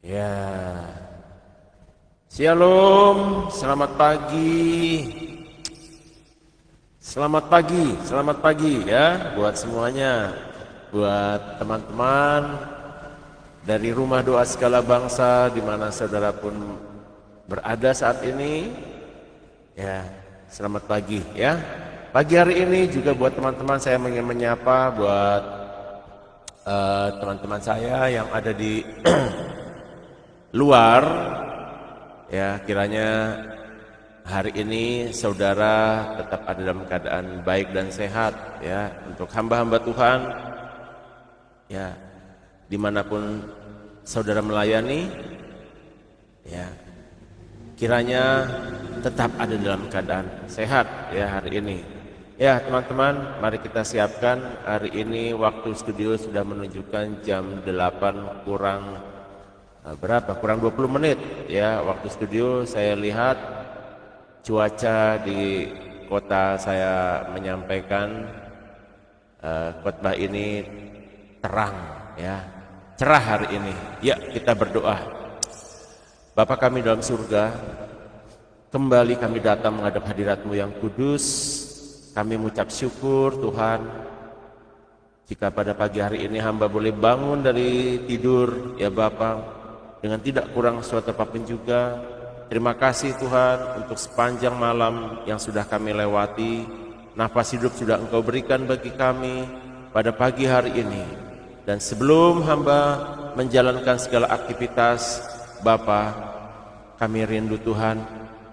Ya, Shalom, selamat pagi. Selamat pagi ya buat semuanya. Buat teman-teman dari Rumah Doa Segala Bangsa di mana saudara pun berada saat ini. Ya, selamat pagi ya. Pagi hari ini juga buat teman-teman saya ingin menyapa buat teman-teman saya yang ada di luar. Ya, kiranya hari ini saudara tetap ada dalam keadaan baik dan sehat ya. Untuk hamba-hamba Tuhan ya, dimanapun saudara melayani ya, kiranya tetap ada dalam keadaan sehat ya hari ini. Ya teman-teman, mari kita siapkan. Hari ini waktu studio sudah menunjukkan jam 8 kurang berapa? Kurang 20 menit ya waktu studio. Saya lihat cuaca di kota saya menyampaikan khotbah ini terang ya, cerah hari ini. Ya, kita berdoa. Bapa kami dalam surga, kembali kami datang menghadap hadirat-Mu yang kudus. Kami mengucap syukur Tuhan, jika pada pagi hari ini hamba boleh bangun dari tidur ya Bapa, dengan tidak kurang suatu apapun juga. Terima kasih Tuhan untuk sepanjang malam yang sudah kami lewati. Nafas hidup sudah Engkau berikan bagi kami pada pagi hari ini. Dan sebelum hamba menjalankan segala aktivitas, Bapa, kami rindu Tuhan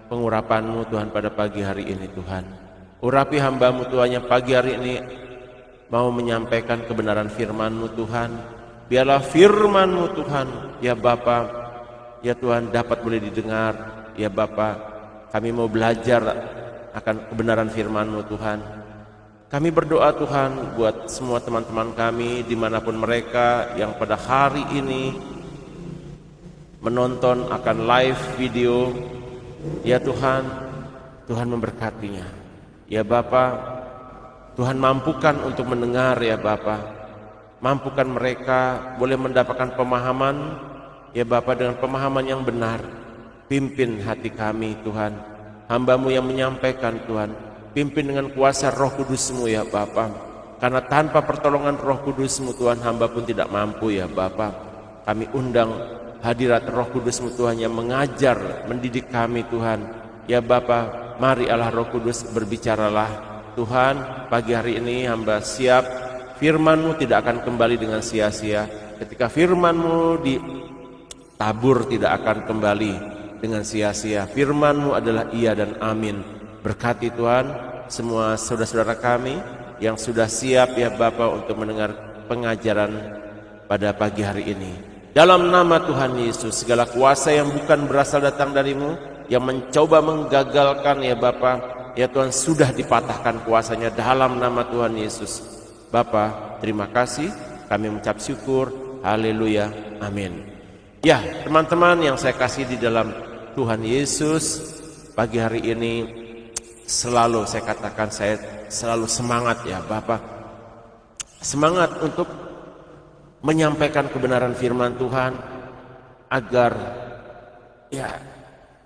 pengurapan-Mu Tuhan pada pagi hari ini Tuhan. Urapi hamba-Mu Tuhan yang pagi hari ini mau menyampaikan kebenaran firman-Mu Tuhan. Biarlah firman-Mu Tuhan ya Bapa, ya Tuhan dapat boleh didengar ya Bapa. Kami mau belajar akan kebenaran firman-Mu Tuhan. Kami berdoa Tuhan buat semua teman-teman kami dimanapun mereka yang pada hari ini menonton akan live video ya Tuhan. Tuhan memberkatinya ya Bapa. Tuhan mampukan untuk mendengar ya Bapa. Mampukan mereka boleh mendapatkan pemahaman ya Bapa, dengan pemahaman yang benar. Pimpin hati kami Tuhan, hamba-Mu yang menyampaikan Tuhan. Pimpin dengan kuasa Roh Kudus-Mu ya Bapa. Karena tanpa pertolongan Roh Kudus-Mu Tuhan, hamba pun tidak mampu ya Bapa. Kami undang hadirat Roh Kudus-Mu Tuhan yang mengajar, mendidik kami Tuhan ya Bapa. Mari Allah Roh Kudus berbicaralah Tuhan. Pagi hari ini hamba siap, firman-Mu tidak akan kembali dengan sia-sia. Ketika firman-Mu ditabur tidak akan kembali dengan sia-sia. Firman-Mu adalah iya dan amin. Berkati Tuhan semua saudara-saudara kami yang sudah siap ya Bapa untuk mendengar pengajaran pada pagi hari ini. Dalam nama Tuhan Yesus, segala kuasa yang bukan berasal datang dari-Mu, yang mencoba menggagalkan ya Bapa, ya Tuhan sudah dipatahkan kuasanya dalam nama Tuhan Yesus. Bapa, terima kasih, kami mengucap syukur, haleluya, amin. Ya teman-teman yang saya kasih di dalam Tuhan Yesus, pagi hari ini selalu saya katakan, saya selalu semangat ya Bapa, semangat untuk menyampaikan kebenaran firman Tuhan, agar ya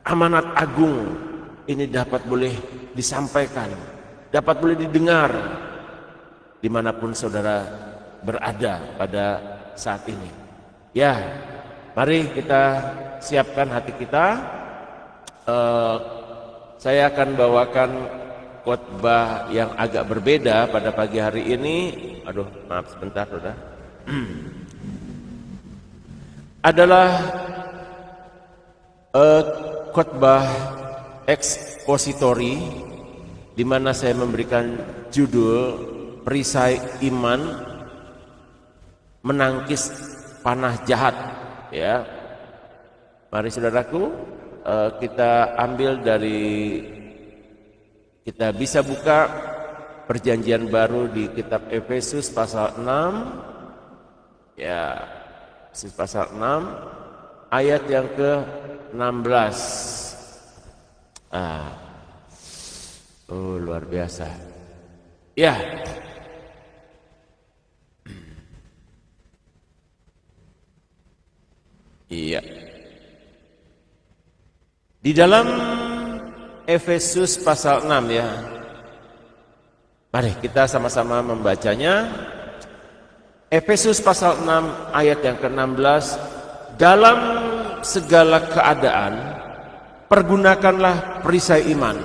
amanat agung ini dapat boleh disampaikan, dapat boleh didengar dimanapun saudara berada pada saat ini. Ya, mari kita siapkan hati kita. Saya akan bawakan khotbah yang agak berbeda pada pagi hari ini. Aduh, maaf sebentar, saudara. Adalah khotbah ekspositori, di mana saya memberikan judul perisai iman menangkis panah jahat ya. Mari saudaraku, kita ambil dari, kita bisa buka perjanjian baru di kitab Efesus pasal 6 ya, Efesus pasal 6 ayat yang ke-16. Luar biasa ya. Iya. Di dalam Efesus pasal 6 ya. Mari kita sama-sama membacanya. Efesus pasal 6 ayat yang ke-16. Dalam segala keadaan pergunakanlah perisai iman.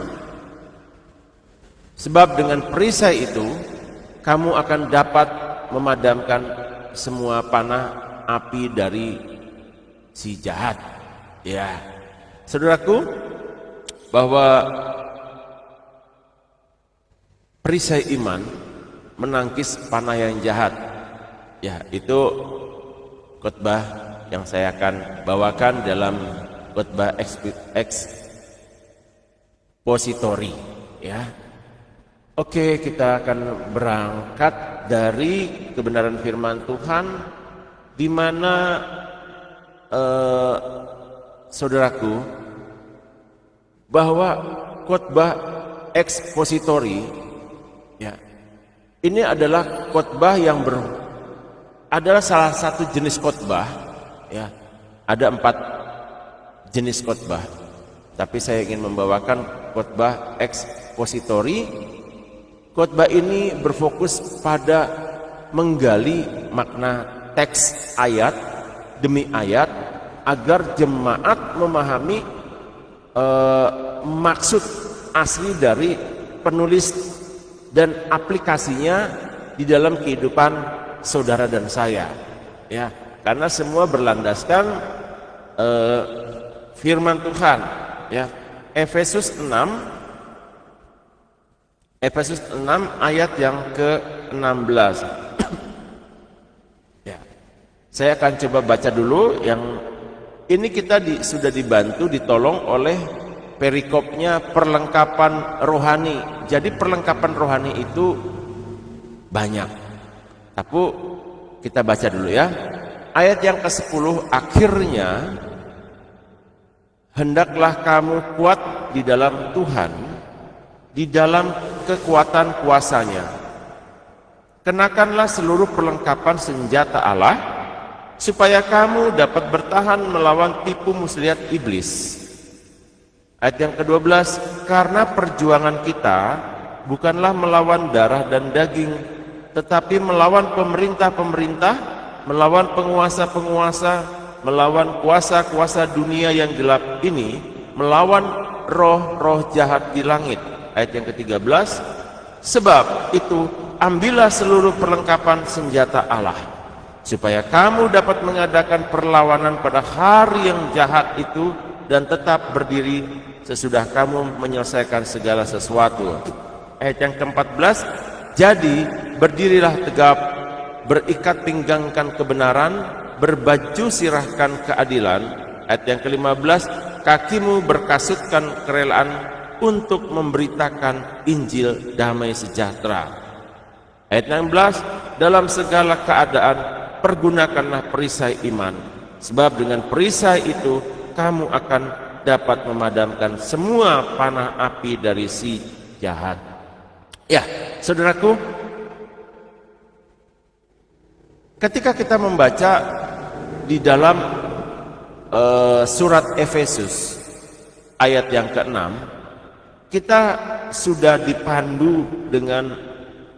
Sebab dengan perisai itu kamu akan dapat memadamkan semua panah api dari si jahat. Ya. Saudaraku, bahwa perisai iman menangkis panah yang jahat. Ya, itu khotbah yang saya akan bawakan dalam khotbah expository, ya. Oke, kita akan berangkat dari kebenaran firman Tuhan, di mana saudaraku, bahwa khotbah expository, ya, ini adalah khotbah yang adalah salah satu jenis khotbah, ya. Ada 4 jenis khotbah, tapi saya ingin membawakan khotbah expository. Khotbah ini berfokus pada menggali makna teks ayat demi ayat agar jemaat memahami maksud asli dari penulis dan aplikasinya di dalam kehidupan saudara dan saya, ya, karena semua berlandaskan firman Tuhan, ya. Efesus 6 ayat yang ke-16. Ya. Saya akan coba baca dulu yang ini. Kita sudah dibantu, ditolong oleh perikopnya perlengkapan rohani. Jadi perlengkapan rohani itu banyak. Tapi kita baca dulu ya. Ayat yang ke-10, akhirnya hendaklah kamu kuat di dalam Tuhan, di dalam kekuatan kuasanya. Kenakanlah seluruh perlengkapan senjata Allah, supaya kamu dapat bertahan melawan tipu muslihat iblis. Ayat yang ke-12, karena perjuangan kita bukanlah melawan darah dan daging, tetapi melawan pemerintah-pemerintah, melawan penguasa-penguasa, melawan kuasa-kuasa dunia yang gelap ini, melawan roh-roh jahat di langit. Ayat yang ke-13, sebab itu ambillah seluruh perlengkapan senjata Allah, supaya kamu dapat mengadakan perlawanan pada hari yang jahat itu dan tetap berdiri sesudah kamu menyelesaikan segala sesuatu. Ayat yang ke-14, jadi berdirilah tegap, berikat pinggangkan kebenaran, berbaju sirahkan keadilan. Ayat yang ke-15, kakimu berkasutkan kerelaan untuk memberitakan Injil damai sejahtera. Ayat 16, dalam segala keadaan pergunakanlah perisai iman, sebab dengan perisai itu kamu akan dapat memadamkan semua panah api dari si jahat. Ya, saudaraku, ketika kita membaca di dalam surat Efesus ayat yang ke-6, kita sudah dipandu dengan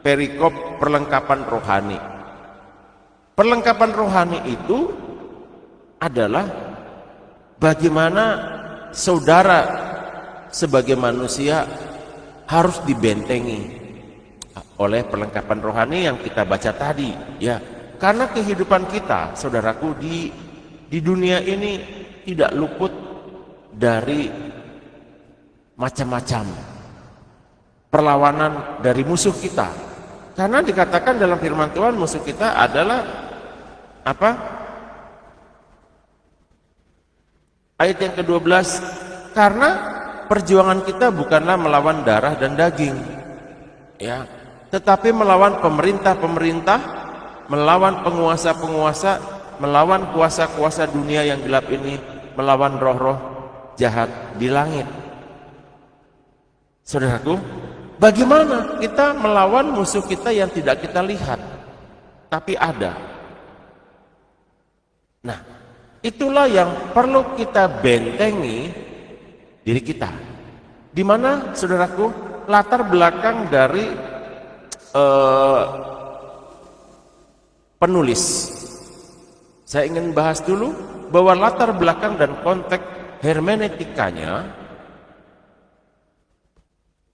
perikop perlengkapan rohani. Perlengkapan rohani itu adalah bagaimana saudara sebagai manusia harus dibentengi oleh perlengkapan rohani yang kita baca tadi, ya. Karena kehidupan kita, saudaraku, di dunia ini tidak luput dari macam-macam perlawanan dari musuh kita. Karena dikatakan dalam firman Tuhan musuh kita adalah apa? Ayat yang ke-12, karena perjuangan kita bukanlah melawan darah dan daging, ya, tetapi melawan pemerintah-pemerintah, melawan penguasa-penguasa, melawan kuasa-kuasa dunia yang gelap ini, melawan roh-roh jahat di langit. Saudaraku, bagaimana kita melawan musuh kita yang tidak kita lihat, tapi ada? Nah, itulah yang perlu kita bentengi diri kita. Di mana, saudaraku, latar belakang dari penulis. Saya ingin bahas dulu bahwa latar belakang dan konteks hermeneutikanya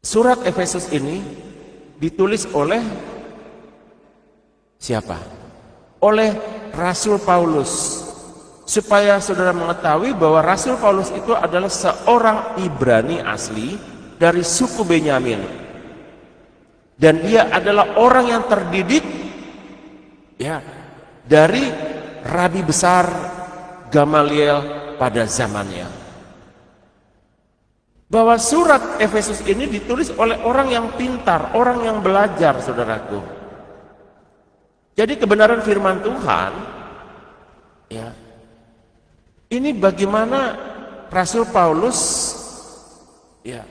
surat Efesus ini ditulis oleh siapa? Oleh Rasul Paulus. Supaya saudara mengetahui bahwa Rasul Paulus itu adalah seorang Ibrani asli dari suku Benyamin. Dan dia adalah orang yang terdidik ya dari rabi besar Gamaliel pada zamannya. Bahwa surat Efesus ini ditulis oleh orang yang pintar, orang yang belajar, saudaraku. Jadi kebenaran firman Tuhan ya, ini bagaimana Rasul Paulus ya,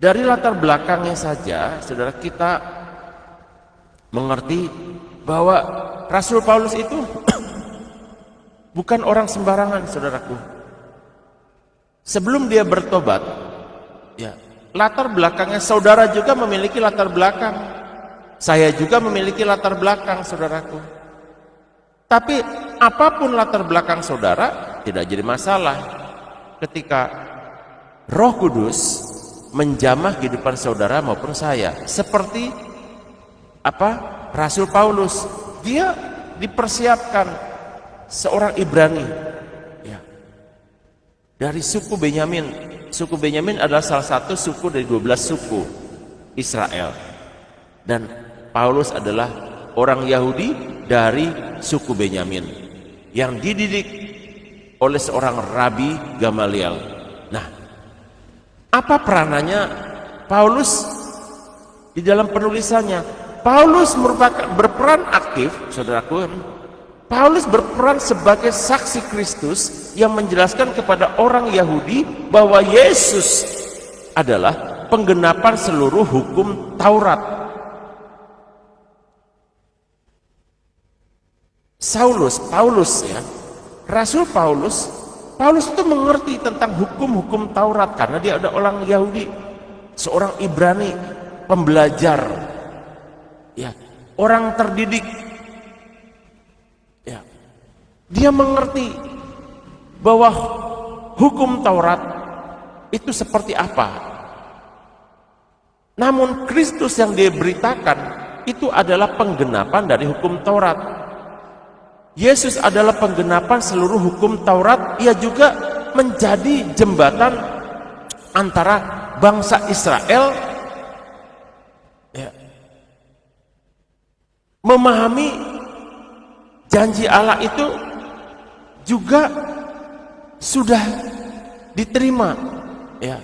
dari latar belakangnya saja saudara kita mengerti bahwa Rasul Paulus itu bukan orang sembarangan, saudaraku. Sebelum dia bertobat ya, latar belakangnya saudara juga memiliki latar belakang. Saya juga memiliki latar belakang, saudaraku. Tapi apapun latar belakang saudara tidak jadi masalah ketika Roh Kudus menjamah kehidupan saudara maupun saya. Seperti apa? Rasul Paulus, dia dipersiapkan seorang Ibrani ya, dari suku Benyamin. Suku Benyamin adalah salah satu suku dari 12 suku Israel. Dan Paulus adalah orang Yahudi dari suku Benyamin yang dididik oleh seorang Rabi Gamaliel. Nah, apa peranannya Paulus di dalam penulisannya? Paulus merupakan berperan aktif, saudaraku. Paulus berperan sebagai saksi Kristus yang menjelaskan kepada orang Yahudi bahwa Yesus adalah penggenapan seluruh hukum Taurat. Paulus ya, Rasul Paulus itu mengerti tentang hukum-hukum Taurat karena dia ada orang Yahudi, seorang Ibrani, pembelajar, ya, orang terdidik, ya, dia mengerti bahwa hukum Taurat itu seperti apa. Namun Kristus yang dia beritakan itu adalah penggenapan dari hukum Taurat. Yesus adalah penggenapan seluruh hukum Taurat. Ia juga menjadi jembatan antara bangsa Israel ya, memahami janji Allah itu juga sudah diterima ya,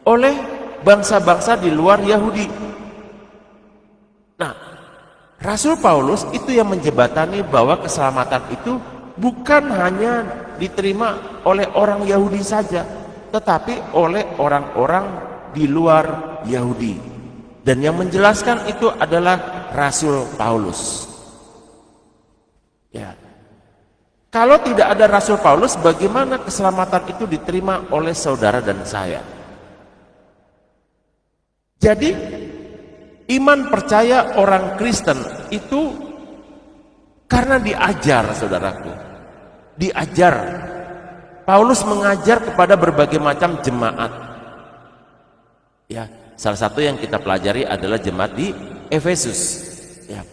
oleh bangsa-bangsa di luar Yahudi. Nah, Rasul Paulus itu yang menjembatani bahwa keselamatan itu bukan hanya diterima oleh orang Yahudi saja, tetapi oleh orang-orang di luar Yahudi. Dan yang menjelaskan itu adalah Rasul Paulus. Ya. Kalau tidak ada Rasul Paulus, bagaimana keselamatan itu diterima oleh saudara dan saya? Jadi iman percaya orang Kristen itu karena diajar, saudaraku. Diajar. Paulus mengajar kepada berbagai macam jemaat. Ya, salah satu yang kita pelajari adalah jemaat di Efesus. Ya.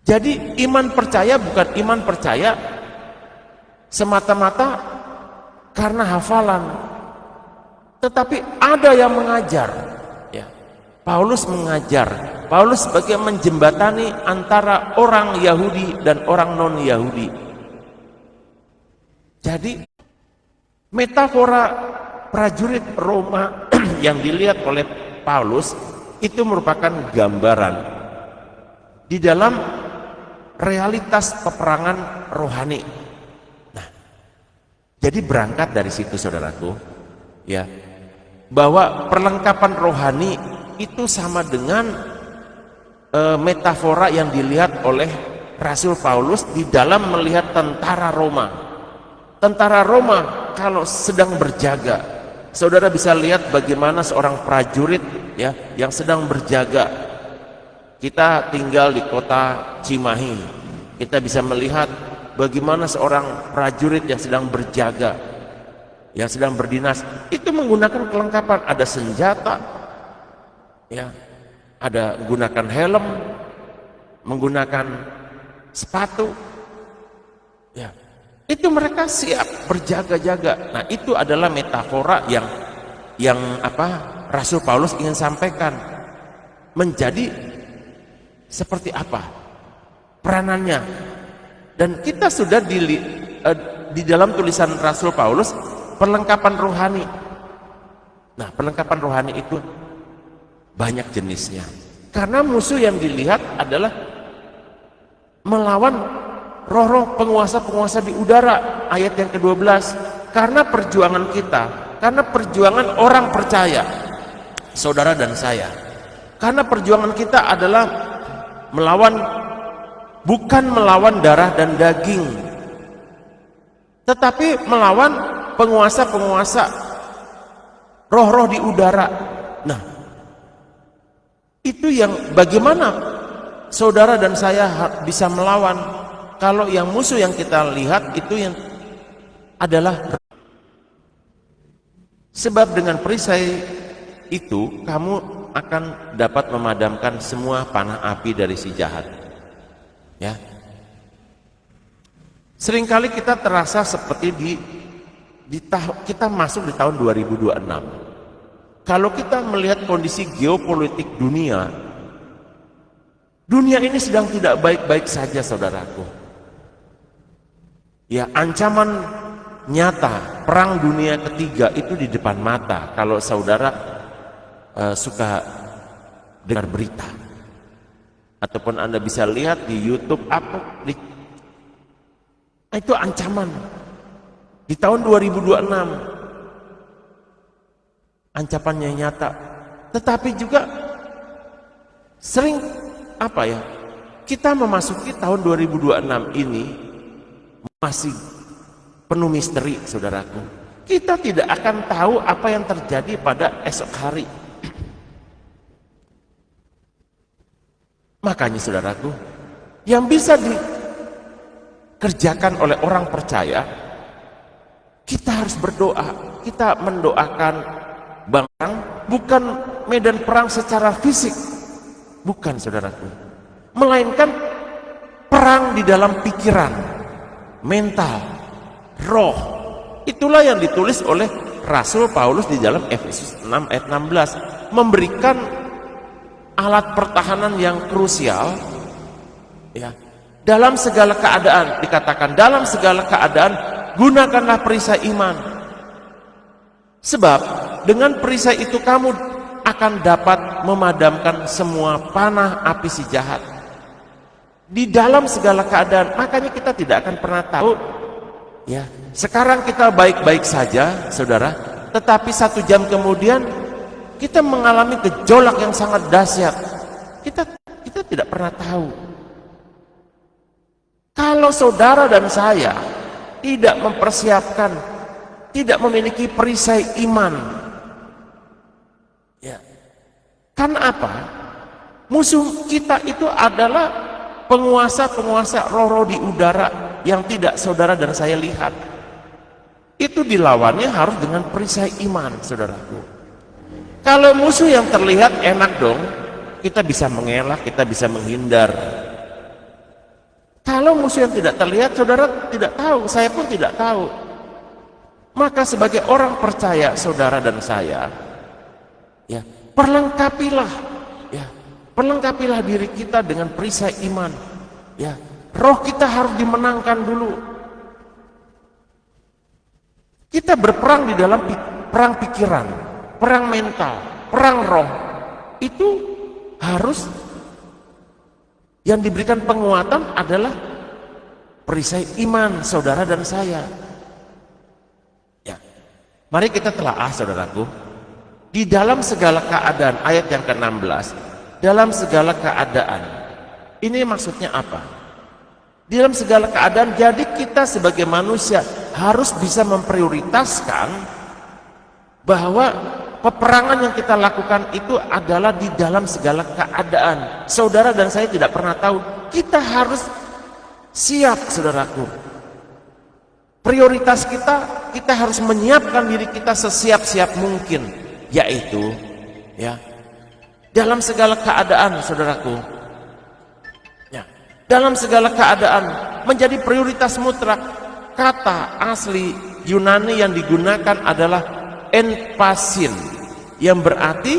Jadi iman percaya bukan iman percaya semata-mata karena hafalan, tetapi ada yang mengajar. Paulus mengajar, Paulus sebagai menjembatani antara orang Yahudi dan orang non-Yahudi. Jadi metafora prajurit Roma yang dilihat oleh Paulus itu merupakan gambaran di dalam realitas peperangan rohani. Nah, jadi berangkat dari situ, saudaraku, ya, bahwa perlengkapan rohani itu sama dengan metafora yang dilihat oleh Rasul Paulus di dalam melihat tentara Roma. Tentara Roma kalau sedang berjaga, saudara bisa lihat bagaimana seorang prajurit ya yang sedang berjaga. Kita tinggal di kota Cimahi, kita bisa melihat bagaimana seorang prajurit yang sedang berjaga, yang sedang berdinas, itu menggunakan kelengkapan, ada senjata, ya, ada menggunakan helm, menggunakan sepatu, ya, itu mereka siap berjaga-jaga. Nah, itu adalah metafora yang Rasul Paulus ingin sampaikan. Menjadi seperti apa peranannya, dan kita sudah di dalam tulisan Rasul Paulus perlengkapan rohani. Nah, perlengkapan rohani itu banyak jenisnya, karena musuh yang dilihat adalah melawan roh-roh penguasa-penguasa di udara, ayat yang ke-12. Karena perjuangan kita, karena perjuangan orang percaya, saudara dan saya, karena perjuangan kita adalah bukan melawan darah dan daging, tetapi melawan penguasa-penguasa roh-roh di udara. Nah, itu yang bagaimana saudara dan saya bisa melawan, kalau yang musuh yang kita lihat itu yang adalah. Sebab dengan perisai itu kamu akan dapat memadamkan semua panah api dari si jahat. Ya. Seringkali kita terasa seperti kita masuk di tahun 2026. Kalau kita melihat kondisi geopolitik dunia ini sedang tidak baik-baik saja, saudaraku. Ya, ancaman nyata perang dunia ketiga itu di depan mata kalau saudara suka dengar berita, ataupun Anda bisa lihat di YouTube itu ancaman di tahun 2026, ancamannya nyata. Tetapi juga sering kita memasuki tahun 2026 ini masih penuh misteri, saudaraku. Kita tidak akan tahu apa yang terjadi pada esok hari. Makanya, saudaraku, yang bisa dikerjakan oleh orang percaya, kita harus berdoa. Kita mendoakan bangsa, bukan medan perang secara fisik, bukan, saudaraku, melainkan perang di dalam pikiran, mental, roh. Itulah yang ditulis oleh Rasul Paulus di dalam Efesus 6 ayat 16, memberikan alat pertahanan yang krusial, ya. Dalam segala keadaan, dikatakan dalam segala keadaan gunakanlah perisai iman, sebab dengan perisai itu kamu akan dapat memadamkan semua panah api si jahat. Di dalam segala keadaan, makanya kita tidak akan pernah tahu, ya, sekarang kita baik-baik saja, saudara, tetapi 1 jam kemudian kita mengalami gejolak yang sangat dahsyat. Kita tidak pernah tahu. Kalau saudara dan saya tidak mempersiapkan, tidak memiliki perisai iman, ya, karena apa? Musuh kita itu adalah penguasa-penguasa roh-roh di udara yang tidak saudara dan saya lihat. Itu dilawannya harus dengan perisai iman, saudaraku. Kalau musuh yang terlihat enak dong, kita bisa mengelak, kita bisa menghindar. Kalau musuh yang tidak terlihat, saudara tidak tahu, saya pun tidak tahu. Maka sebagai orang percaya, saudara dan saya, ya, perlengkapilah diri kita dengan perisai iman. Ya, roh kita harus dimenangkan dulu. Kita berperang di dalam perang pikiran, perang mental, perang roh. Itu harus, yang diberikan penguatan adalah perisai iman saudara dan saya. Ya, mari kita telaah, saudaraku. Di dalam segala keadaan, ayat yang ke-16, dalam segala keadaan, ini maksudnya apa? Di dalam segala keadaan, jadi kita sebagai manusia harus bisa memprioritaskan bahwa peperangan yang kita lakukan itu adalah di dalam segala keadaan. Saudara dan saya tidak pernah tahu, kita harus siap, saudaraku. Prioritas kita harus menyiapkan diri kita sesiap-siap mungkin, yaitu ya dalam segala keadaan, saudaraku. Ya, dalam segala keadaan menjadi prioritas mutlak. Kata asli Yunani yang digunakan adalah enpasin, yang berarti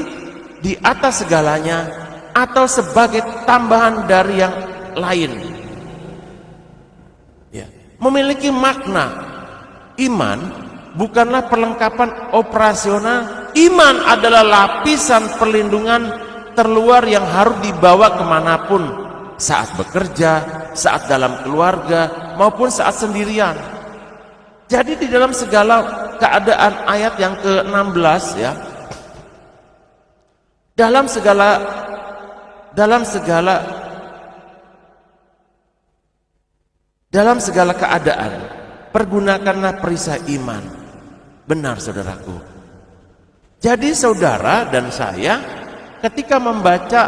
di atas segalanya atau sebagai tambahan dari yang lain. Ya, memiliki makna iman bukanlah perlengkapan operasional. Iman adalah lapisan perlindungan terluar yang harus dibawa kemanapun, saat bekerja, saat dalam keluarga, maupun saat sendirian. Jadi di dalam segala keadaan, ayat yang ke-16 ya, dalam segala keadaan pergunakanlah perisai iman. Benar, saudaraku. Jadi saudara dan saya ketika membaca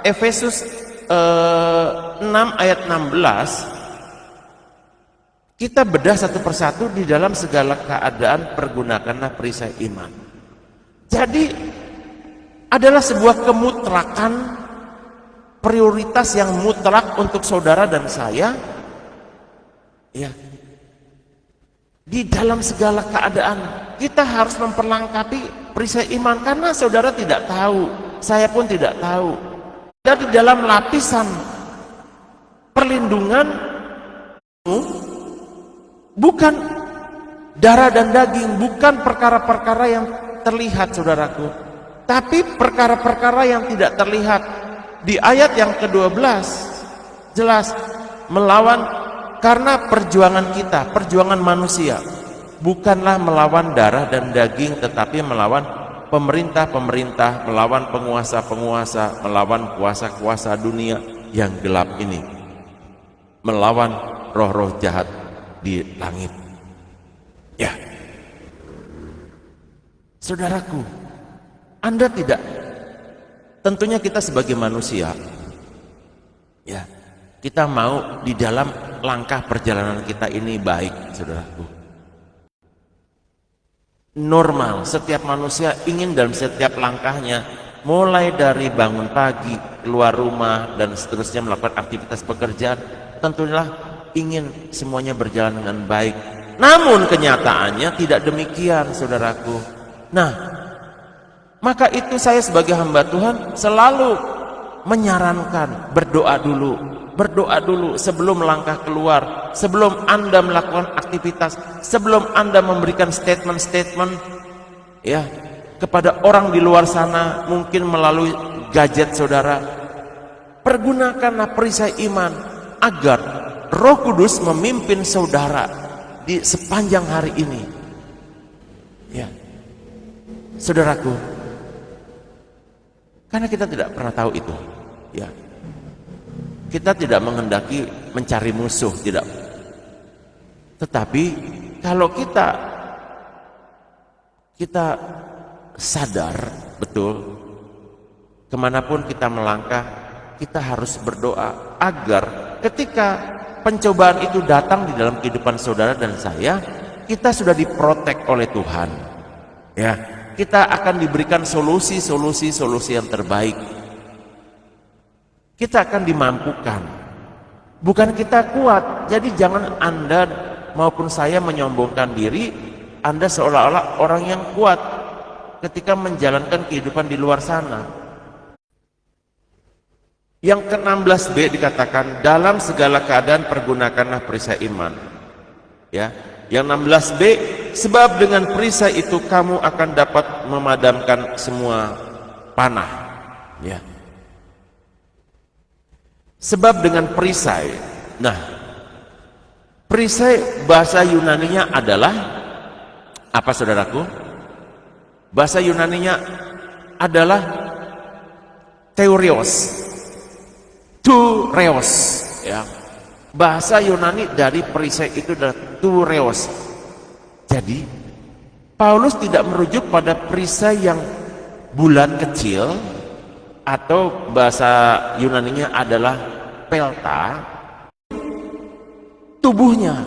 Efesus 6 ayat 16, kita bedah satu persatu. Di dalam segala keadaan pergunakanlah perisai iman. Jadi adalah sebuah kemutlakan, prioritas yang mutlak untuk saudara dan saya ya. Di dalam segala keadaan kita harus memperlengkapi perisai iman, karena saudara tidak tahu, saya pun tidak tahu. Dan di dalam lapisan perlindungan bukan darah dan daging, bukan perkara-perkara yang terlihat, saudaraku, tapi perkara-perkara yang tidak terlihat. Di ayat yang ke-12 jelas melawan, karena perjuangan kita, perjuangan manusia bukanlah melawan darah dan daging, tetapi melawan pemerintah-pemerintah, melawan penguasa-penguasa, melawan kuasa-kuasa dunia yang gelap ini, melawan roh-roh jahat di langit. Ya, saudaraku, Anda tidak, tentunya kita sebagai manusia, ya, kita mau di dalam langkah perjalanan kita ini baik, saudaraku. Normal, setiap manusia ingin dalam setiap langkahnya, mulai dari bangun pagi, keluar rumah, dan seterusnya melakukan aktivitas pekerjaan, tentunya ingin semuanya berjalan dengan baik. Namun kenyataannya tidak demikian, saudaraku. Nah, maka itu saya sebagai hamba Tuhan selalu menyarankan berdoa dulu sebelum melangkah keluar, sebelum Anda melakukan aktivitas, sebelum Anda memberikan statement-statement ya kepada orang di luar sana, mungkin melalui gadget saudara. Pergunakanlah perisai iman agar Roh Kudus memimpin saudara di sepanjang hari ini. Ya, saudaraku, karena kita tidak pernah tahu itu. Ya, kita tidak menghendaki mencari musuh, tidak. Tetapi kalau kita sadar betul, kemanapun kita melangkah, kita harus berdoa agar ketika pencobaan itu datang di dalam kehidupan saudara dan saya, kita sudah diprotek oleh Tuhan. Ya, kita akan diberikan solusi yang terbaik. Kita akan dimampukan. Bukan kita kuat. Jadi jangan Anda maupun saya menyombongkan diri, Anda seolah-olah orang yang kuat ketika menjalankan kehidupan di luar sana. Yang ke-16b dikatakan, dalam segala keadaan pergunakanlah perisai iman. Ya, yang 16b, sebab dengan perisai itu kamu akan dapat memadamkan semua panah. Ya. Sebab dengan perisai. Nah, perisai bahasa Yunaninya adalah apa, saudaraku? Bahasa Yunaninya adalah theurios, ya. Bahasa Yunani dari perisai itu adalah thureos. Jadi Paulus tidak merujuk pada perisai yang bulat kecil atau bahasa Yunaninya adalah pelta, tubuhnya.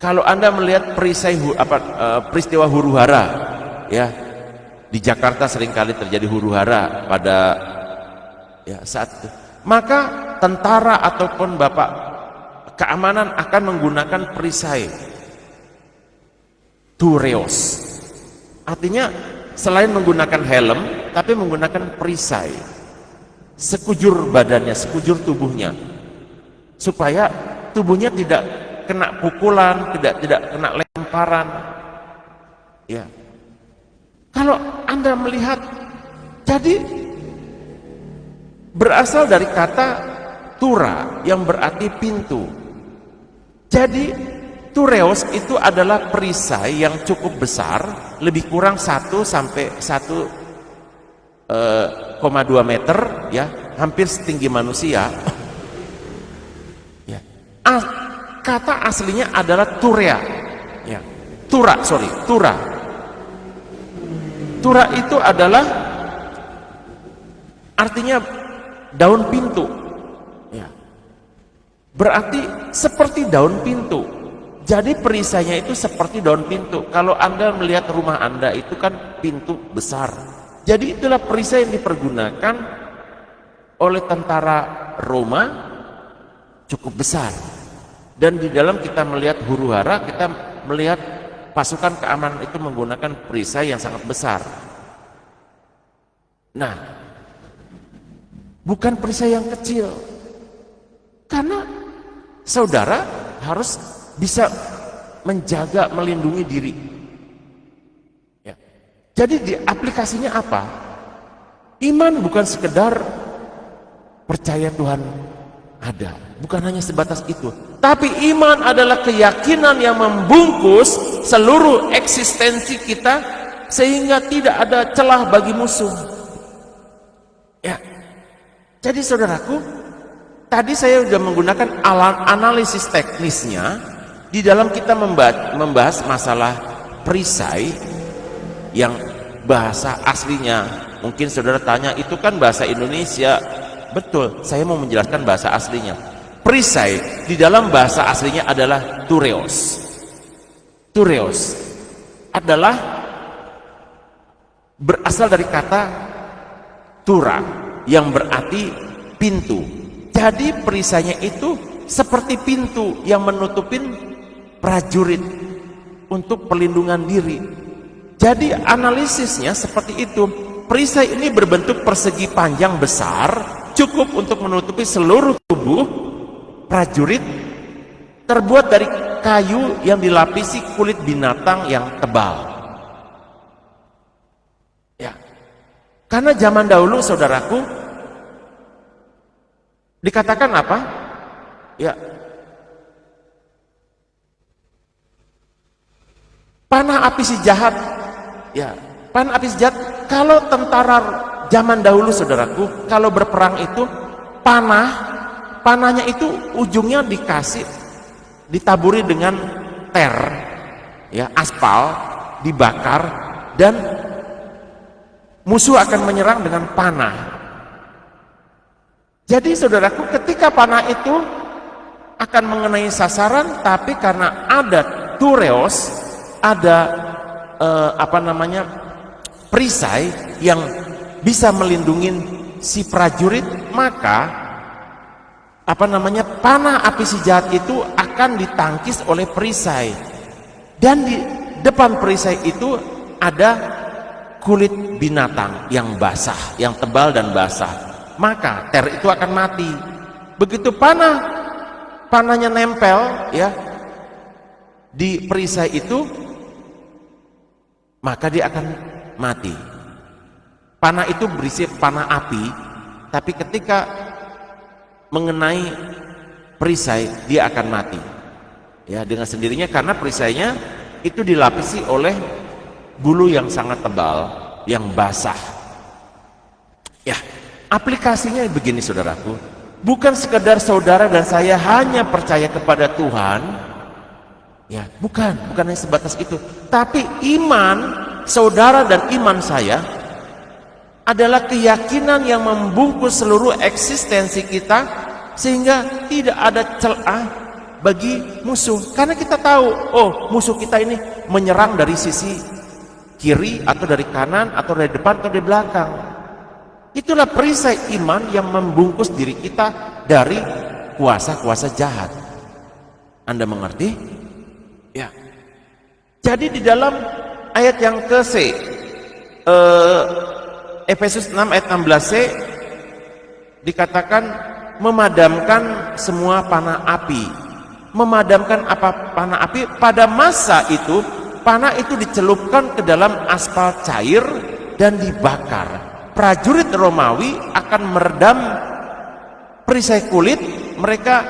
Kalau Anda melihat perisai peristiwa huru-hara, ya, di Jakarta seringkali terjadi huru-hara pada saat itu, maka tentara ataupun bapak keamanan akan menggunakan perisai tureos. Artinya selain menggunakan helm, tapi menggunakan perisai sekujur badannya, sekujur tubuhnya, supaya tubuhnya tidak kena pukulan, tidak kena lemparan. Ya. Kalau Anda melihat, jadi berasal dari kata tura yang berarti pintu. Jadi tureos itu adalah perisai yang cukup besar, lebih kurang 1 sampai 1,2 meter, ya, hampir setinggi manusia. Ya. Kata aslinya adalah turea, ya. Tura. Tura itu adalah artinya daun pintu, ya. Berarti seperti daun pintu. Jadi perisainya itu seperti daun pintu. Kalau Anda melihat rumah Anda itu kan pintu besar. Jadi itulah perisai yang dipergunakan oleh tentara Roma, cukup besar. Dan di dalam kita melihat huru-hara, kita melihat pasukan keamanan itu menggunakan perisai yang sangat besar. Nah, bukan perisai yang kecil. Karena saudara harus bisa menjaga, melindungi diri. Ya. Jadi di aplikasinya apa? Iman bukan sekedar percaya Tuhan ada, bukan hanya sebatas itu. Tapi iman adalah keyakinan yang membungkus seluruh eksistensi kita sehingga tidak ada celah bagi musuh. Ya. Jadi saudaraku, tadi saya sudah menggunakan analisis teknisnya di dalam kita membahas masalah perisai yang bahasa aslinya. Mungkin saudara tanya, itu kan bahasa Indonesia. Betul, saya mau menjelaskan bahasa aslinya. Perisai di dalam bahasa aslinya adalah tureos. Tureos adalah berasal dari kata tura yang berarti pintu. Jadi perisainya itu seperti pintu yang menutupin prajurit untuk perlindungan diri. Jadi analisisnya seperti itu. Perisai ini berbentuk persegi panjang besar, cukup untuk menutupi seluruh tubuh prajurit, terbuat dari kayu yang dilapisi kulit binatang yang tebal. Ya. Karena zaman dahulu saudaraku dikatakan apa? Ya. Panah api si jahat. Ya, panah api si jahat. Kalau tentara zaman dahulu saudaraku, kalau berperang itu panahnya itu ujungnya ditaburi dengan ter, ya, aspal, dibakar, dan musuh akan menyerang dengan panah. Jadi saudaraku, ketika panah itu akan mengenai sasaran, tapi karena ada tureos, ada perisai yang bisa melindungi si prajurit, maka panah api si jahat itu akan ditangkis oleh perisai. Dan di depan perisai itu ada kulit binatang yang basah, yang tebal dan basah. Maka ter itu akan mati. Begitu panahnya nempel, ya, di perisai itu, maka dia akan mati. Panah itu berisi panah api, tapi ketika mengenai perisai dia akan mati. Ya, dengan sendirinya, karena perisainya itu dilapisi oleh bulu yang sangat tebal, yang basah. Ya, aplikasinya begini saudaraku. Bukan sekedar saudara dan saya hanya percaya kepada Tuhan, Ya, bukan hanya sebatas itu. Tapi iman saudara dan iman saya adalah keyakinan yang membungkus seluruh eksistensi kita, sehingga tidak ada celah bagi musuh. Karena kita tahu, oh, musuh kita ini menyerang dari sisi kiri atau dari kanan atau dari depan atau dari belakang. Itulah perisai iman yang membungkus diri kita dari kuasa-kuasa jahat. Anda mengerti? Ya. Jadi di dalam ayat yang ke-C, Efesus 6 ayat 16c dikatakan memadamkan semua panah api. Memadamkan apa panah api? Pada masa itu, panah itu dicelupkan ke dalam aspal cair dan dibakar. Prajurit Romawi akan meredam perisai kulit mereka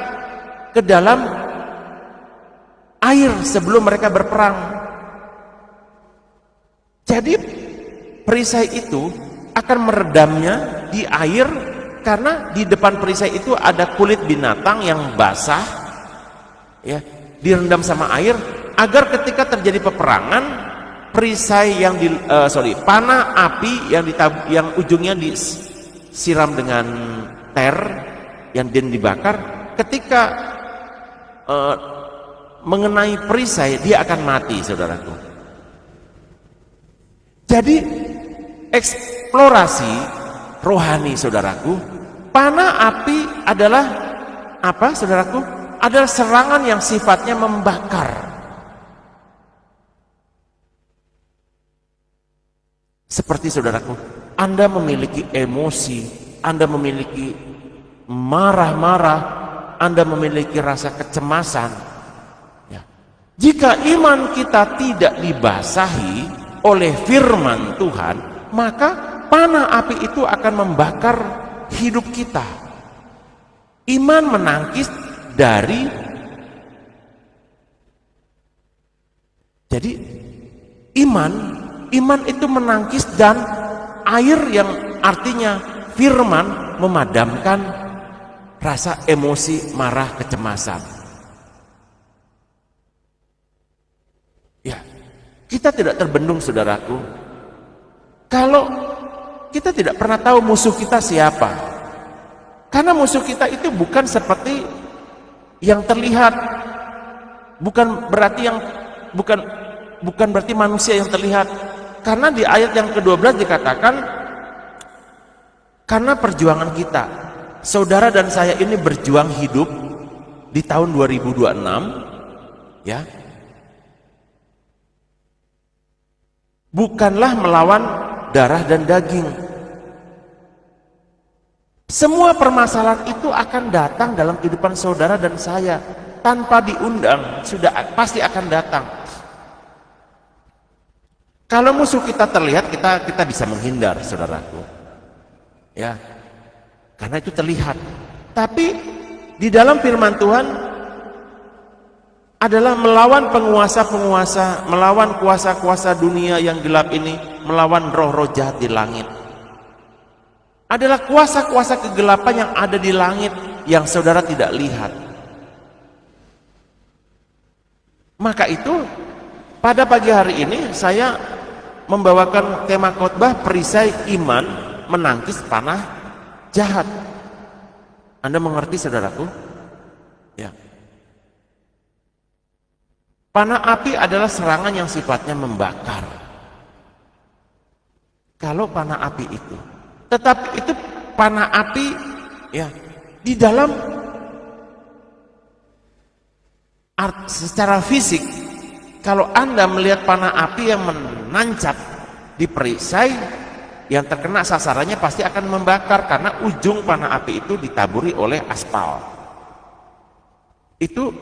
ke dalam air sebelum mereka berperang. Jadi perisai itu akan meredamnya di air, karena di depan perisai itu ada kulit binatang yang basah, ya, direndam sama air, agar ketika terjadi peperangan, perisai yang panah api yang ujungnya disiram dengan ter yang dibakar, ketika mengenai perisai dia akan mati, saudaraku. Jadi eksplorasi rohani, saudaraku, panah api adalah apa, saudaraku? Adalah serangan yang sifatnya membakar. Seperti, saudaraku, Anda memiliki emosi, Anda memiliki marah-marah, Anda memiliki rasa kecemasan, ya. Jika iman kita tidak dibasahi oleh firman Tuhan, maka panah api itu akan membakar hidup kita. Iman menangkis dari, jadi iman itu menangkis, dan air yang artinya firman memadamkan rasa emosi, marah, kecemasan. Ya, kita tidak terbendung, saudaraku, kalau kita tidak pernah tahu musuh kita siapa. Karena musuh kita itu bukan seperti yang terlihat, bukan berarti manusia yang terlihat. Karena di ayat yang ke-12 dikatakan, karena perjuangan kita, saudara dan saya ini berjuang hidup di tahun 2026, ya, bukanlah melawan darah dan daging. Semua permasalahan itu akan datang dalam kehidupan saudara dan saya tanpa diundang, sudah pasti akan datang. Kalau musuh kita terlihat, kita bisa menghindar, saudaraku, ya, karena itu terlihat. Tapi di dalam firman Tuhan adalah melawan penguasa-penguasa, melawan kuasa-kuasa dunia yang gelap ini, melawan roh-roh jahat di langit. Adalah kuasa-kuasa kegelapan yang ada di langit yang saudara tidak lihat. Maka itu pada pagi hari ini saya membawakan tema khotbah perisai iman menangkis panah jahat. Anda mengerti, saudaraku? Ya. Panah api adalah serangan yang sifatnya membakar. Kalau panah api itu, tetapi itu panah api, ya, di dalam secara fisik, kalau Anda melihat panah api yang menancap di perisai, yang terkena sasarannya pasti akan membakar, karena ujung panah api itu ditaburi oleh aspal. Itu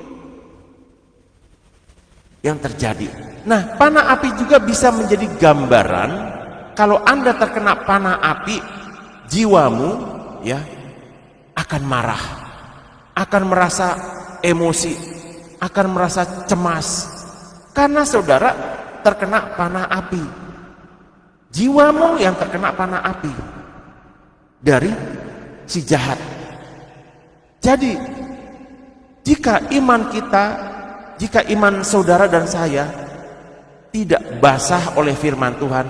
yang terjadi. Nah, panah api juga bisa menjadi gambaran kalau Anda terkena panah api, jiwamu, ya, akan marah, akan merasa emosi, akan merasa cemas, karena saudara terkena panah api. Jiwamu yang terkena panah api dari si jahat. Jadi jika iman kita jika iman saudara dan saya tidak basah oleh firman Tuhan,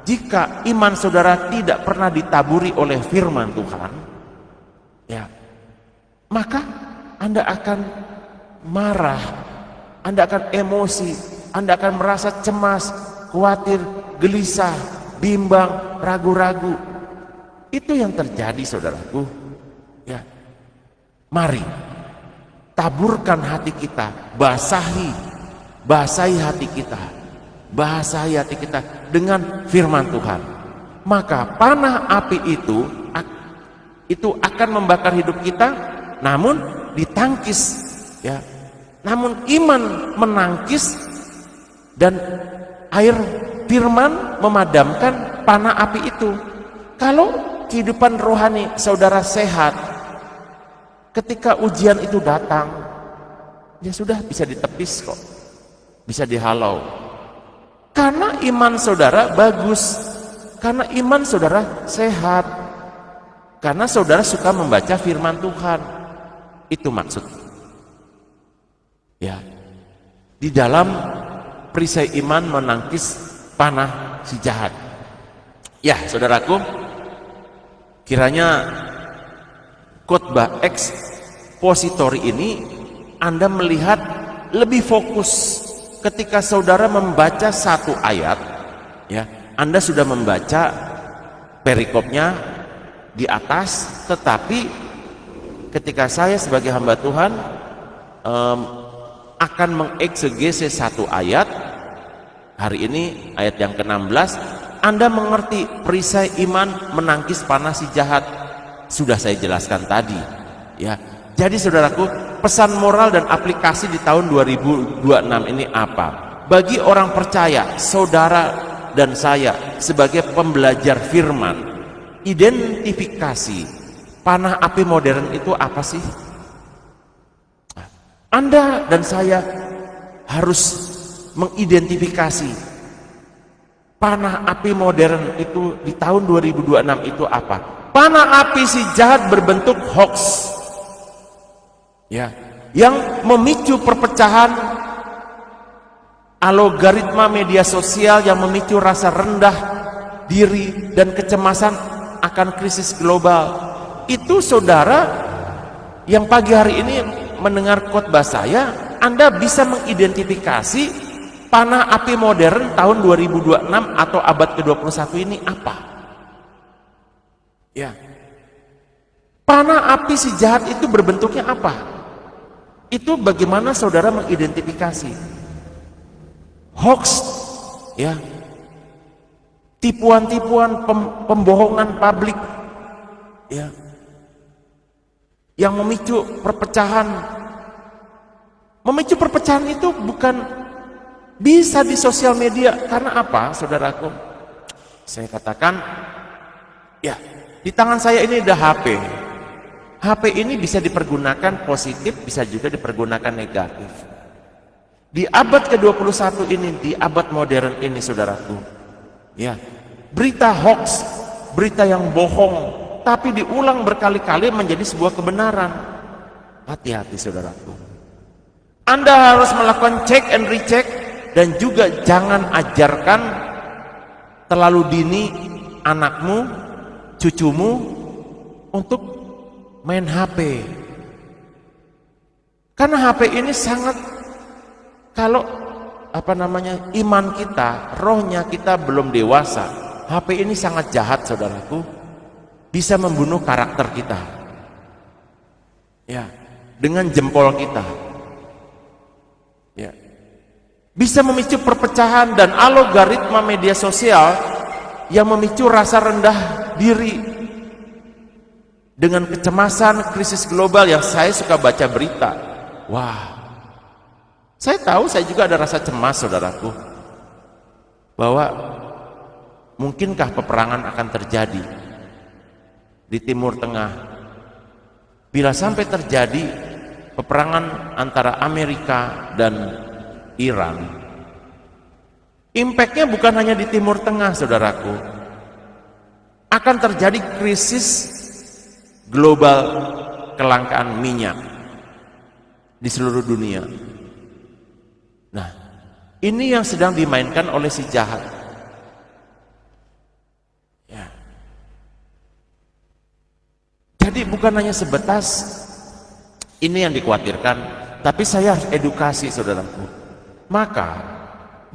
jika iman saudara tidak pernah ditaburi oleh firman Tuhan, ya, maka Anda akan marah, Anda akan emosi, Anda akan merasa cemas, khawatir, gelisah, bimbang, ragu-ragu. Itu yang terjadi, saudaraku. Ya, mari taburkan hati kita, basahi hati kita, basahi hati kita dengan firman Tuhan. Maka panah api itu akan membakar hidup kita, namun ditangkis, ya. Namun iman menangkis dan air firman memadamkan panah api itu. Kalau kehidupan rohani saudara sehat, ketika ujian itu datang, ya sudah, bisa ditepis kok, bisa dihalau. Karena iman saudara bagus, karena iman saudara sehat, karena saudara suka membaca firman Tuhan. Itu maksud. Ya, di dalam perisai iman menangkis panah si jahat. Ya, saudaraku, kiranya khotbah ekspositori ini Anda melihat lebih fokus ketika saudara membaca satu ayat, ya. Anda sudah membaca perikopnya di atas, tetapi ketika saya sebagai hamba Tuhan akan mengeksegese satu ayat, hari ini ayat yang ke-16, Anda mengerti perisai iman menangkis panah si jahat. Sudah saya jelaskan tadi, ya. Jadi saudaraku, pesan moral dan aplikasi di tahun 2026 ini apa? Bagi orang percaya, saudara dan saya sebagai pembelajar firman, identifikasi panah api modern itu apa sih? Anda dan saya harus mengidentifikasi panah api modern itu di tahun 2026 itu apa? Panah api si jahat berbentuk hoax, ya, yang memicu perpecahan, algoritma media sosial yang memicu rasa rendah diri dan kecemasan akan krisis global. Itu saudara yang pagi hari ini mendengar khotbah saya, Anda bisa mengidentifikasi panah api modern tahun 2026 atau abad ke-21 ini apa? Ya. Panah api si jahat itu berbentuknya apa? Itu bagaimana saudara mengidentifikasi? Hoax, ya. Tipuan-tipuan, pembohongan publik, ya. Yang memicu perpecahan. Memicu perpecahan itu bukan bisa di sosial media. Karena apa, saudaraku? Saya katakan, ya, di tangan saya ini ada HP. HP ini bisa dipergunakan positif, bisa juga dipergunakan negatif. Di abad ke-21 ini, di abad modern ini, saudaraku, ya, berita hoax, berita yang bohong, tapi diulang berkali-kali menjadi sebuah kebenaran. Hati-hati, saudaraku. Anda harus melakukan check and recheck, dan juga jangan ajarkan terlalu dini anakmu, cucumu untuk main HP. Karena HP ini sangat, kalau iman kita, rohnya kita belum dewasa, HP ini sangat jahat, saudaraku. Bisa membunuh karakter kita, ya, dengan jempol kita, ya. Bisa memicu perpecahan dan algoritma media sosial yang memicu rasa rendah diri dengan kecemasan krisis global yang saya suka baca berita. Wah, saya tahu, saya juga ada rasa cemas, saudaraku, bahwa mungkinkah peperangan akan terjadi di Timur Tengah. Bila sampai terjadi peperangan antara Amerika dan Iran, impactnya bukan hanya di Timur Tengah, saudaraku. Akan terjadi krisis global kelangkaan minyak di seluruh dunia. Ini yang sedang dimainkan oleh si jahat. Ya. Jadi bukan hanya sebatas ini yang dikhawatirkan, tapi saya harus edukasi, saudaraku. Maka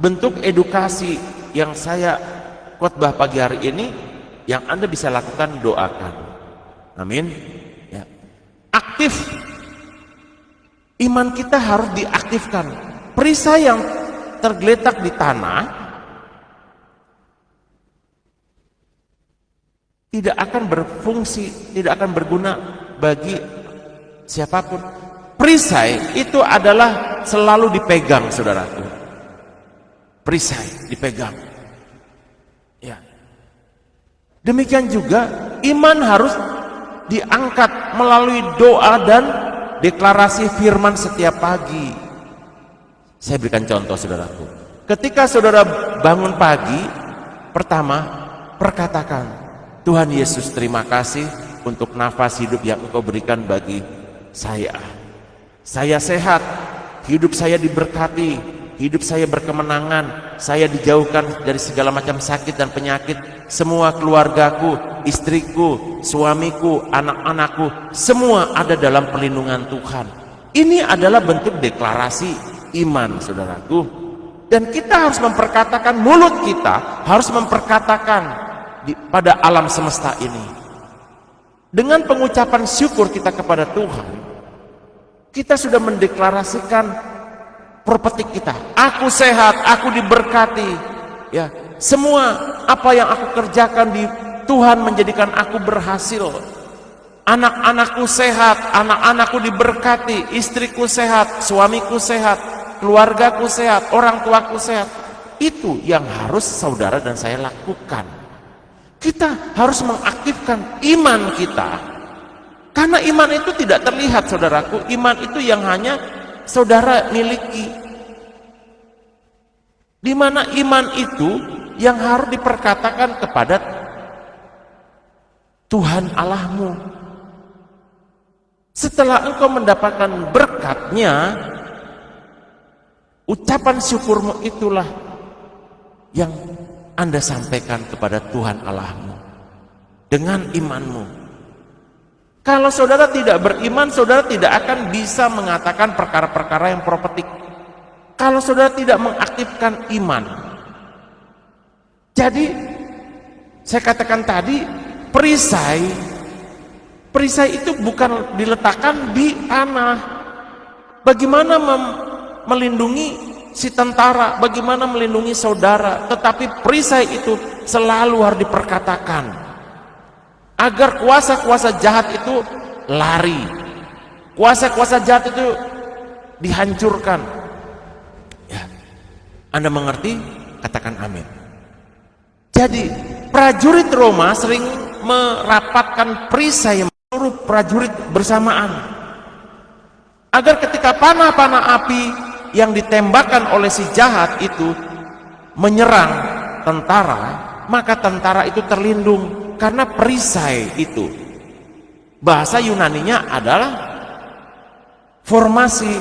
bentuk edukasi yang saya khotbah pagi hari ini, yang Anda bisa lakukan, doakan. Amin. Ya. Aktif. Iman kita harus diaktifkan. Perisai yang tergeletak di tanah tidak akan berfungsi, tidak akan berguna bagi siapapun. Perisai itu adalah selalu dipegang, saudaraku. Perisai dipegang. Ya. Demikian juga iman harus diangkat melalui doa dan deklarasi firman setiap pagi. Saya berikan contoh, saudaraku. Ketika saudara bangun pagi, pertama perkatakan, Tuhan Yesus, terima kasih untuk nafas hidup yang Engkau berikan bagi saya. Saya sehat, hidup saya diberkati, hidup saya berkemenangan, saya dijauhkan dari segala macam sakit dan penyakit. Semua keluargaku, istriku, suamiku, anak-anakku, semua ada dalam perlindungan Tuhan. Ini adalah bentuk deklarasi iman, saudaraku. Dan kita harus memperkatakan, mulut kita harus memperkatakan pada alam semesta ini. Dengan pengucapan syukur kita kepada Tuhan, kita sudah mendeklarasikan properti kita. Aku sehat, aku diberkati. Ya, semua apa yang aku kerjakan di Tuhan menjadikan aku berhasil. Anak-anakku sehat, anak-anakku diberkati, istriku sehat, suamiku sehat, keluargaku sehat, orang tuaku sehat. Itu yang harus saudara dan saya lakukan. Kita harus mengaktifkan iman kita. Karena iman itu tidak terlihat, saudaraku. Iman itu yang hanya saudara miliki. Di mana iman itu yang harus diperkatakan kepada Tuhan Allahmu. Setelah engkau mendapatkan berkatnya, ucapan syukurmu itulah yang Anda sampaikan kepada Tuhan Allahmu dengan imanmu. Kalau saudara tidak beriman, saudara tidak akan bisa mengatakan perkara-perkara yang profetik. Kalau saudara tidak mengaktifkan iman. Jadi saya katakan tadi, perisai itu bukan diletakkan di tanah. Bagaimana melindungi si tentara, bagaimana melindungi saudara, tetapi perisai itu selalu harus diperkatakan agar kuasa-kuasa jahat itu lari, kuasa-kuasa jahat itu dihancurkan. Ya, Anda mengerti? Katakan amin. Jadi prajurit Roma sering merapatkan perisai seluruh prajurit bersamaan agar ketika panah-panah api yang ditembakkan oleh si jahat itu menyerang tentara, maka tentara itu terlindung karena perisai itu. Bahasa Yunaninya adalah formasi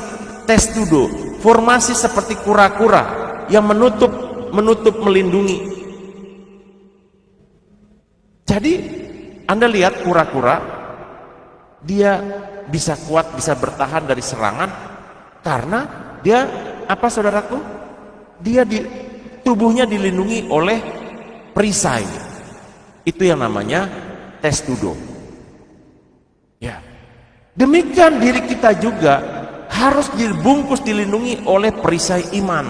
testudo, formasi seperti kura-kura yang menutup melindungi. Jadi Anda lihat kura-kura, dia bisa kuat, bisa bertahan dari serangan karena dia apa, saudaraku? Dia tubuhnya dilindungi oleh perisai. Itu yang namanya testudo. Ya. Demikian diri kita juga harus dibungkus, dilindungi oleh perisai iman.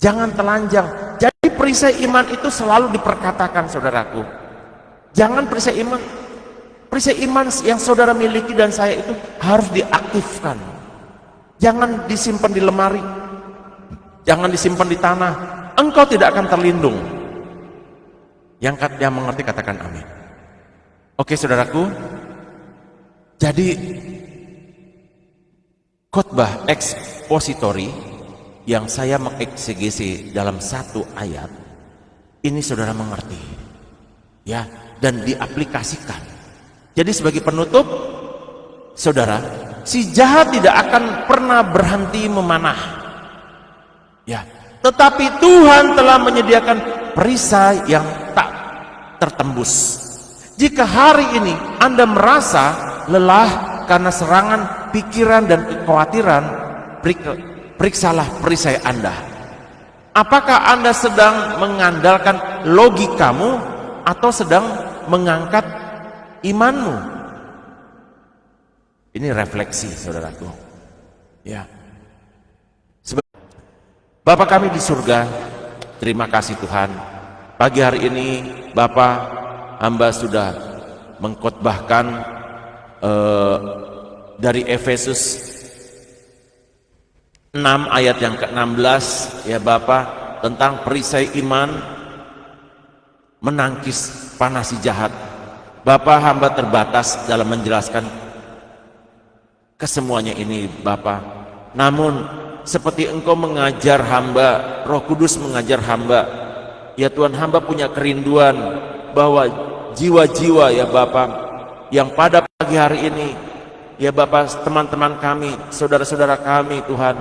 Jangan telanjang. Jadi perisai iman itu selalu diperkatakan, saudaraku. Jangan perisai iman yang saudara miliki dan saya itu harus diaktifkan. Jangan disimpan di lemari, jangan disimpan di tanah. Engkau tidak akan terlindung. Yang mengerti katakan amin. Oke, saudaraku. Jadi khotbah ekspositori yang saya mengeksegesi dalam satu ayat ini, saudara mengerti, ya, dan diaplikasikan. Jadi sebagai penutup, saudara, si jahat tidak akan pernah berhenti memanah. Ya, tetapi Tuhan telah menyediakan perisai yang tak tertembus. Jika hari ini Anda merasa lelah karena serangan pikiran dan kekhawatiran, periksalah perisai Anda. Apakah Anda sedang mengandalkan logikamu atau sedang mengangkat imanmu? Ini refleksi, saudaraku. Ya. Bapa kami di surga, terima kasih Tuhan. Pagi hari ini Bapa, hamba sudah mengkhotbahkan dari Efesus 6 ayat yang ke-16 ya Bapa, tentang perisai iman menangkis panas si jahat. Bapa, hamba terbatas dalam menjelaskan kesemuanya ini Bapa. Namun seperti Engkau mengajar hamba, Roh Kudus mengajar hamba, ya Tuhan, hamba punya kerinduan bahwa jiwa-jiwa ya Bapa yang pada pagi hari ini ya Bapa, teman-teman kami, saudara-saudara kami Tuhan,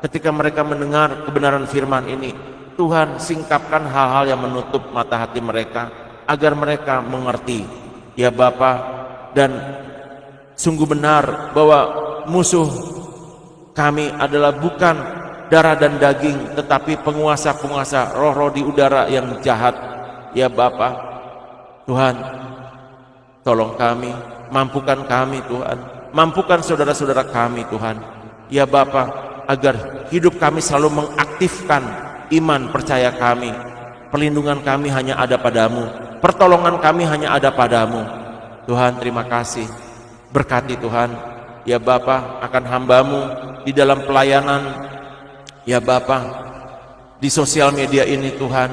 ketika mereka mendengar kebenaran firman ini, Tuhan singkapkan hal-hal yang menutup mata hati mereka agar mereka mengerti ya Bapa, dan sungguh benar bahwa musuh kami adalah bukan darah dan daging, tetapi penguasa-penguasa roh-roh di udara yang jahat ya Bapa. Tuhan, tolong kami, mampukan kami Tuhan, mampukan saudara-saudara kami Tuhan ya Bapa, agar hidup kami selalu mengaktifkan iman percaya kami. Perlindungan kami hanya ada padamu, pertolongan kami hanya ada padamu. Tuhan, terima kasih. Berkati Tuhan ya Bapa akan hambamu di dalam pelayanan ya Bapa, di sosial media ini Tuhan,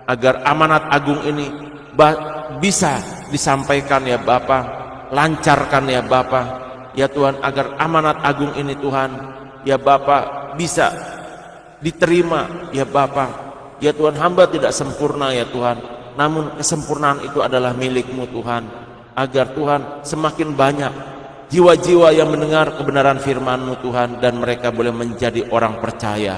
agar amanat agung ini bisa disampaikan ya Bapa, lancarkan ya Bapa ya Tuhan, agar amanat agung ini Tuhan ya Bapa bisa diterima ya Bapa ya Tuhan. Hamba tidak sempurna ya Tuhan, namun kesempurnaan itu adalah milik-Mu Tuhan, agar Tuhan semakin banyak jiwa-jiwa yang mendengar kebenaran firman-Mu Tuhan, dan mereka boleh menjadi orang percaya.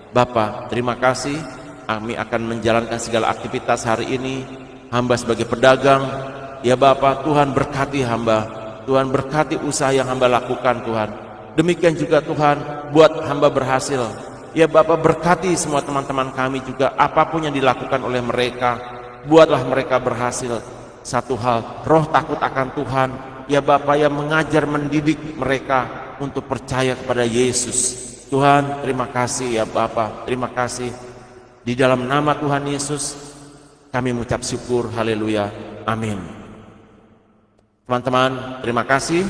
Bapa, terima kasih. Kami akan menjalankan segala aktivitas hari ini. Hamba sebagai pedagang ya Bapa, Tuhan berkati hamba, Tuhan berkati usaha yang hamba lakukan Tuhan. Demikian juga Tuhan buat hamba berhasil ya Bapa, berkati semua teman-teman kami juga, apapun yang dilakukan oleh mereka, buatlah mereka berhasil. Satu hal, roh takut akan Tuhan ya Bapa, yang mengajar mendidik mereka untuk percaya kepada Yesus. Tuhan, terima kasih ya Bapa, terima kasih. Di dalam nama Tuhan Yesus kami mengucap syukur, haleluya, amin. Teman-teman, terima kasih.